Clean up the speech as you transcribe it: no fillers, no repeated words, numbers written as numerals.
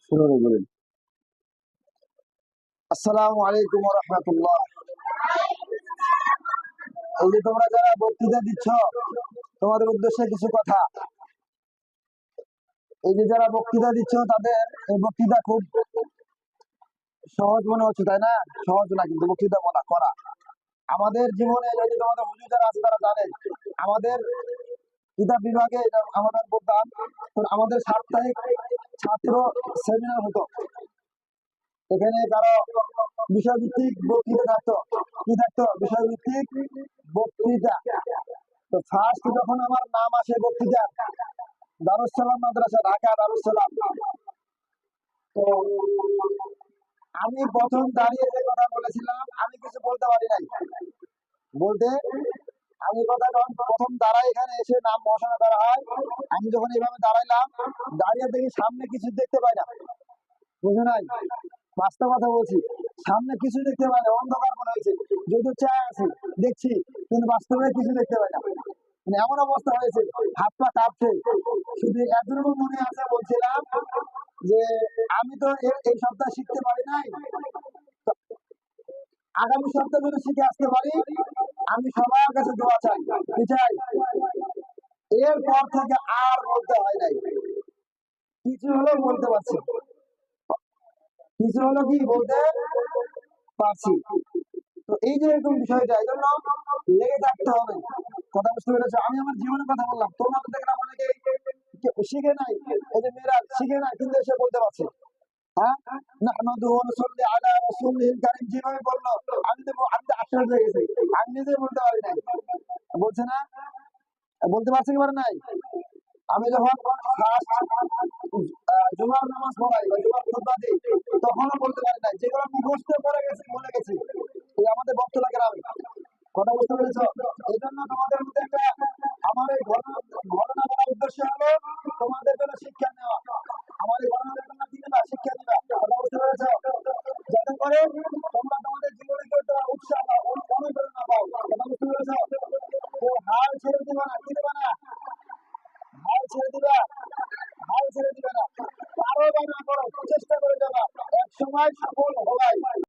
শুনুন বলেন। আসসালামু আলাইকুম ওয়া রাহমাতুল্লাহ। এই যে তোমরা যারা বক্তৃতা দিচ্ছ, তোমাদের উদ্দেশ্যে কিছু কথা। এই যে যারা বক্তৃতা দিচ্ছ তাদের এই বক্তৃতা খুব সহজ মনে হচ্ছে, তাই না? সহজ না কিন্তু বক্তৃতা বলা করা। আমাদের জীবনে যদি তোমাদের হুজুর যারা আছে তারা জানেন, আমাদের কিতাব বিভাগে এটা আমাদের বলতাম, আমাদের সাপ্তাহিক ছাত্র সেমিনার হতো। এখানে কারো বিষয়ভিত্তিক বক্তৃতা থাকতো, কি থাকতো? বিষয়ভিত্তিক বক্তৃতা। তো ফার্স্ট যখন আমার নাম আসে বক্তৃতা, দারুস সালাম মাদ্রাসা, ঢাকা দারুস সালাম, তো আমি প্রথম দাঁড়িয়ে যে কথা বলেছিলাম আমি কিছু বলতে পারি নাই। বলতে আমি কথা যখন প্রথম দাঁড়াই, এখানে এসে নাম ঘোষণা করা হয়, আমি যখন এইভাবে দাঁড়াইলাম, দাঁড়িয়ে দেখি সামনে কিছু দেখতে পাই না। বুঝে নাই? বাস্তব কথা বলছি, সামনে কিছু দেখতে পাই না, অন্ধকার মনে হয়েছে। যদিও চায় আছে, দেখছি, কিন্তু বাস্তবে কিছু দেখতে পাই না। মানে এমন অবস্থা হয়েছে, হাত পা কাঁপছে। শুধু এতটুকু মনে আছে, বলছিলাম যে আমি তো এই সপ্তাহে শিখতে পারি নাই, তো আগামী সপ্তাহে যদি শিখে আসতে পারি, আমি সবার কাছে দোয়া চাই, কি চাই? এরপর থেকে আর বলতে হয় নাই, কিছু হলেও বলতে পারছি, কিছু হলো কি বলতে পারছি। তো এই যে এরকম বিষয়টা, এই জন্য লেগে থাকতে হবে। কথা বুঝতে পেরেছো? আমি আমার জীবনের কথা বললাম, তোমরা তো দেখলাম অনেকে শিখে নাই, এই যে মেয়েরা শিখে নাই কিন্তু এসে বলতে পারছে। হ্যাঁ, নাহমাদুহু ওয়া নুসাল্লি আলা রাসূলিহিল কারীম যেভাবে বললো, আমি তো আশ্চর্য হয়ে গেছি, আমি নিজে বলতে পারি নাই। বলছে না, বলতে পারছে কি পারে নাই? আমি যখন জুমার নামাজ পড়াই বা জুমার খুতবা দিই, তখনও বলতে পারি নাই, যেগুলো মুখস্থ করে গেছি, ভুলে গেছি। এই আমাদের বক্তব্য গ্রামে। কথা বুঝতে পেরেছ? এই জন্য তোমাদের মধ্যে একটা, আমার এই ঘটনা বলার উদ্দেশ্য হলো তোমাদের জন্য শিক্ষা নেওয়া। আমার এই ঘটনার জন্য কি দিবা? শিক্ষা দিবা। কথা বুঝতে পেরেছ? যাতে করে তোমরা তোমাদের জীবনে করতে উৎসাহ পাও, অনুপ্রেরণা পাও। কথা বুঝতে পেরেছ? তো হাল ছেড়ে দিবা না, কি দিবা না? হাল ছেড়ে দিবা, হাল ছেড়ে দিবে না। পারো বা না করো, চেষ্টা করে যাবা, এক সময় সফল হবাই।